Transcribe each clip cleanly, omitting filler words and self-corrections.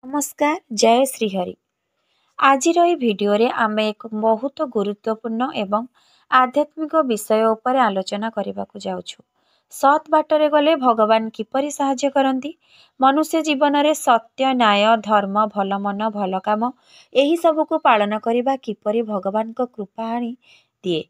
नमस्कार जय श्रीहरि। आज भिडियो रे आमे एक बहुत गुरुत्वपूर्ण एवं आध्यात्मिक विषय उपर आलोचना करने को जाउछु। सत बाटरे गले भगवान किपरि साहाय्य करती। मनुष्य जीवन रे सत्य न्याय धर्म भल मन भल काम यही सबको पालन करने किपरि भगवान को कृपा आनी दिए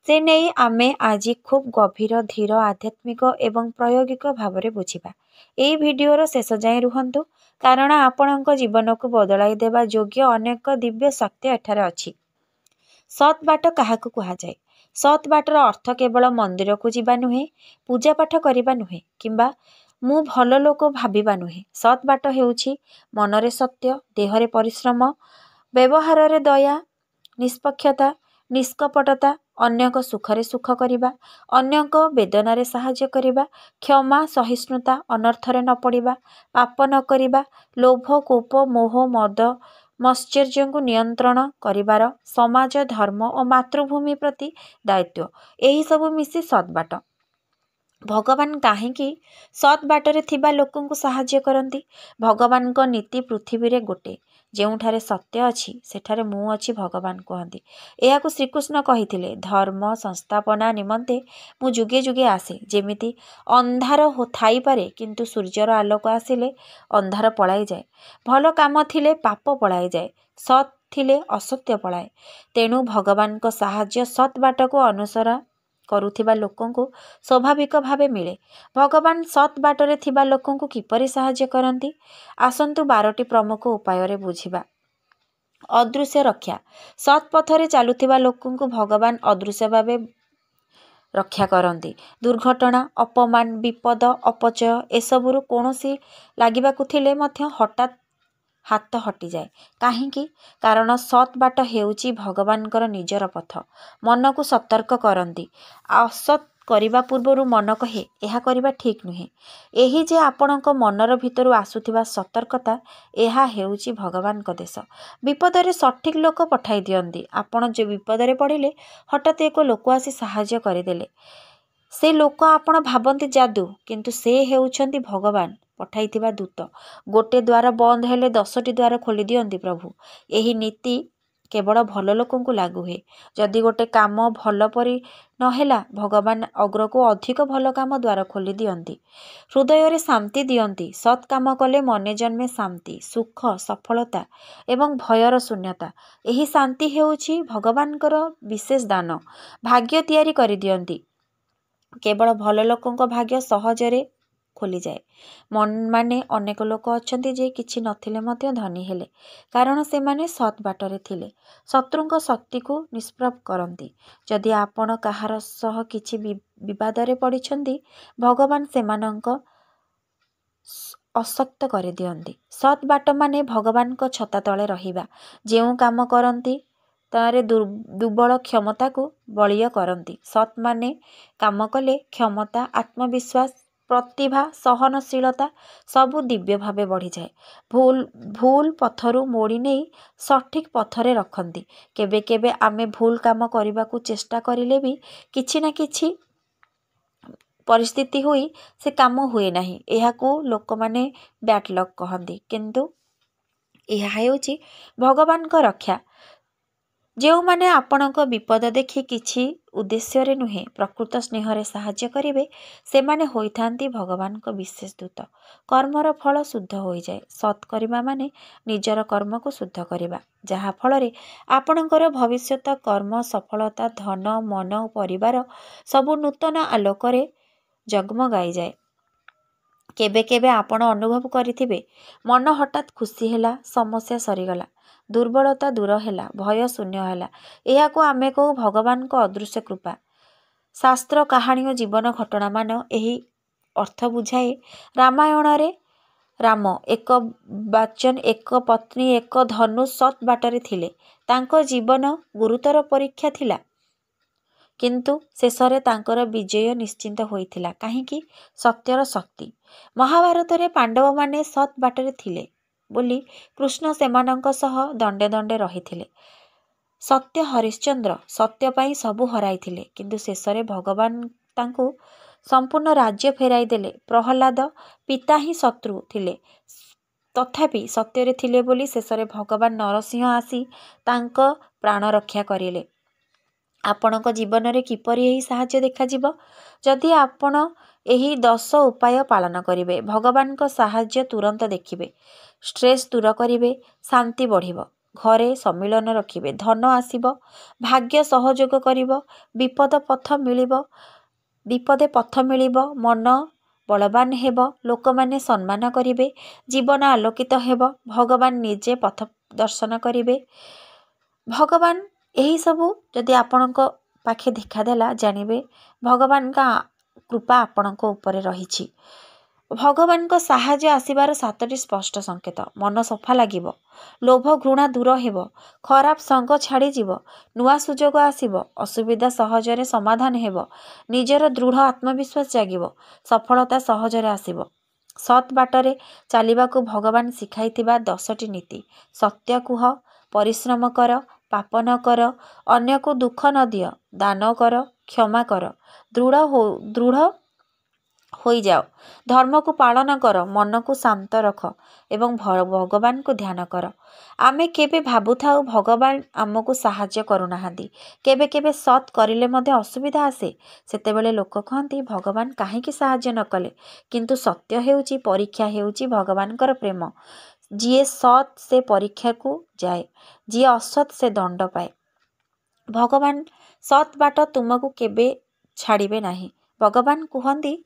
से नहीं आमे आज खूब गभीर धीर आध्यात्मिक एवं प्रायोगिक भाव में बुझा। यही भिडियोर शेष जाए रुहतु कारण आपणक जीवन को बदलाई देवा योग्य अनेक दिव्य शक्ति एठारे अछि। सत बाट क्या कहुए? सत बाटर अर्थ केवल मंदिर को जीवा नुहे, पूजा पाठ करने नुहे किंबा मु भल लोक भाविबा नुहे। सत बाट हेउछि मनरे सत्य, देहरे परिश्रम, व्यवहार रे दया, निष्पक्षता, निष्कपटता, अन्यक सुखरे सुख करिबा, अन्यक वेदनारे साहाय्य करिबा, क्षमा सहिष्णुता, अनर्थरे न पड़िबा, पाप न करिबा, लोभ कोप मोह मद मश्चर्य को नियंत्रण करिबार, समाज धर्म और मातृभूमि प्रति दायित्व यही सब मिसी सतबाट। भगवान कहीं सत बाटरे थिबा लोकन को साहाय्य करती। भगवान को नीति पृथ्वी रे गोटे, जेउठारे सत्य अछि सेठारे मु अछि भगवान कहती। यह श्रीकृष्ण कही धर्म संस्थापना निमंते मु जुगे जुगे आसे, जेमिति अंधार थाई पारे किंतु सूर्यर आलोक आसिले अंधार पलाई जाए, भल काम थिले पाप पलाई जाए, सत थिले असत्य पलाए। तेणु भगवान को साहाय्य सत बाट को अनुसरण करुथिबा लोकन को स्वाभाविक भावे मिले। भगवान सत बाटरे थिबा लोकन को किपरि साहाय्य करती आसंतु 12टी प्रमुख उपाय रे बुझिबा। अदृश्य रक्षा। सत पथरे चलुथिबा लोकन को भगवान अदृश्य भावे रक्षा करती। दुर्घटना अपमान विपद अपचय एसबुरु कौनसी लागिबाकु थिले मध्य हठात हाथ हटि जाए। कहीं कारण सत बाट हेउची भगवानकर निजर पथ। मन को सतर्क करती। असत करिबा पूर्वरु मन कहे यह करिबा ठीक नुहे। यही जे आपणक मनर भितरु आसुथिबा सतर्कता यह हेउची भगवान को देश। विपदरे सठिक लोक पठाई दियंती। आपण जो विपदरे पड़िले हठात एक लोक आसी साहाय्य करिदेले, से लोक आपण भाबंती जादू, किंतु से हेउछंती भगवान पठाइथिबा दूत। गोटे द्वार बंद हेले 10टी द्वार खोली दियंती प्रभु। यही नीति केवल भल लोकन को लागू हुए। जदि गोटे काम भल परी नहेला भगवान अग्र को अधिक भल काम द्वार खोली दियंती। हृदय रे शांति दियंती। सत काम कले मने जन्मे शांति सुख सफलता एवं भयर शून्यता। यही शांति हेउछि भगवानकर विशेष दान। भाग्य तैयारी करि दियंती। केवल भल लोकन भाग्य सहजरे खोली जाए। मन माने अनेक लोक अछंती जे किछि नथिले मध्य धनी हेले, कारण से माने सत बाटरे थिले। शत्रुंक शक्ति को निष्प्रभ करती। जदि आपण कहार सह किछि विवाद रे पड़िछंती भगवान सेमानंक अशक्त कर दियंती। सत बाट माने भगवान को छता तले रहिबा। जेउ काम करती तारे दुर्बल क्षमता को बलिय करती। सत माने काम कले क्षमता आत्मविश्वास प्रतिभा सहनशीलता सबु दिव्य भावे बढ़ी जाए। भूल पथरु मोड़ी नहीं सठिक पथरे रखती। केबे केबे आमे भूल काम करने को चेष्टा करिले भी किछि ना किछि परिस्थिति हुई से काम हुए नहीं। यह को लोक माने बैड लक कहती, किंतु यह हेउछि भगवान को रक्षा। जो माने आपणक विपद देखि किछि उद्देश्य रे नुहे प्रकृत स्नेह रे साहाय्य करिवे से माने होइथांती भगवान को विशेष दूत। कर्मर फल शुद्ध होई जाए। सत करिबा माने निजर कर्म को शुद्ध करिबा, जहा फल रे आपणकर भविष्यत कर्म सफलता धन मन और परिवार सबु नूतन आलोक रे जगमगाई जाए। केबे केबे आपण अनुभव करिथिबे मन हठात खुशी हैला, समस्या सरीगला, दुर्बलता दूर हैला, भय शून्य हैला। यह को आमे को भगवान को अदृश्य कृपा। शास्त्र कहानी और जीवन घटना मान यही अर्थ बुझाए। रामायण रे राम एक वचन एक पत्नी एक धनुष सत बाटरे थिले। तांको जीवन गुरुतर परीक्षा थिला, किंतु शेषरे तांकर विजय निश्चिंत होइथिला। काहेकि सत्यर शक्ति। महाभारत रे पांडव माने सत बाटरे थिले बोली कृष्ण सेमानंक सह दंडे दंडे रहिथिले। सत्य हरिश्चंद्र सत्य पाई सबु हराइथिले, किंतु शेषरे भगवान तांको संपूर्ण राज्य फेराई देले। प्रहलाद पिता ही शत्रु थिले, तथापि सत्यरे थिले बोली शेषरे भगवान नरसिंह आसी तांको प्राण रक्षा करिले। आपणक जीवन में किपरि एही साहाय्य देखाजिब? जदि आपण एही 10 उपाय पालन करिवे, भगवान को साहाय्य तुरंत देखिबे, स्ट्रेस दूर करिवे, शांति बढ़िब, घरे सम्मिलन रखिबे, धन आसिब, भाग्य सहयोग करिब, विपदे पथ मिलिब, मन बलवान हेब, लोक माने सम्मान करिवे, जीवन आलोकित हेब, भगवान निजे पथ दर्शन करिवे। भगवान यही सबू जदि आपणक पाखे देखादेला जानिबे भगवान का कृपा आपणक उपरे रहिछि। भगवान को साहाय्य आसिबार 7टी स्पष्ट संकेत। मन सफा लागिब, लोभ घृणा दूर हेब, खराब संग छाड़ी जीव, नुआ सुजोग आसिब, असुविधा सहजरे समाधान हेब, निजर दृढ़ आत्मविश्वास जागिब, सफलता सहजरे आसिब। सत् बाटरे चालिबाकू भगवान शिखाइथिबा 10टी नीति। सत्य कुह, परिश्रम कर, पाप न कर, अन्य को दुख न दियो, दान कर, क्षमा कर, दृढ़ होई जाओ, धर्म को पालन कर, मन को शांत रख एवं भगवान को ध्यान कर। आमे केबे भाबुथाउ भगवान आमको साहाय्य करुनाहांती, केबे केबे सत् करिले मध्य असुविधा आसे, सेतेबेले लोक कहंती भगवान काहेकि साहाय्य न कले। किंतु सत्य हेउची परीक्षा हेउची भगवानकर प्रेम। जिए सत् से परीक्षा को जाए, जिए असत् से दंड पाए। भगवान सत् बाट तुमको केबे छाड़िबे नाही। भगवान कहंती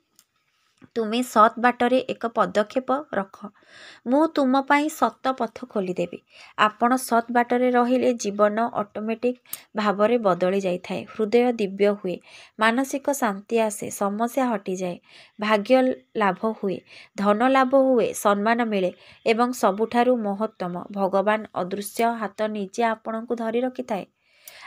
तुमे सत् बाटरे एक पदक्षेप रख, मु तुम पाई सत पथ खोलीदेवी। आपण सत् बाटरे रहिले जीवन ऑटोमेटिक भावरे बदली जाइथाए, हृदय दिव्य हुए, मानसिक शांति आसे, समस्या हटि जाए, भाग्य लाभ हुए, धन लाभ हुए, सम्मान मिले एवं सबुठारु महत्तम भगवान अदृश्य हाथ निजे आपणको धरि रखिथाए।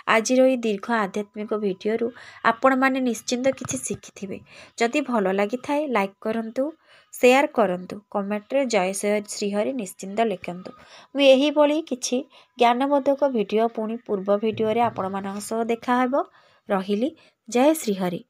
आजिर ये दीर्घ आध्यात्मिक भिडियो आपण माने निश्चिंत किछि शिखिथिबे। जदि भल लगी थाए लाइक करंतु, शेयर करंतु, कमेंट रे जय श्रीहरि निश्चिंत लिखंतु। मु एही भली किछि ज्ञानबोधक भिडियो पुणी पूर्व भिडियो रे आपण मानक सह देखा हेबो। रहिली जय श्रीहरि।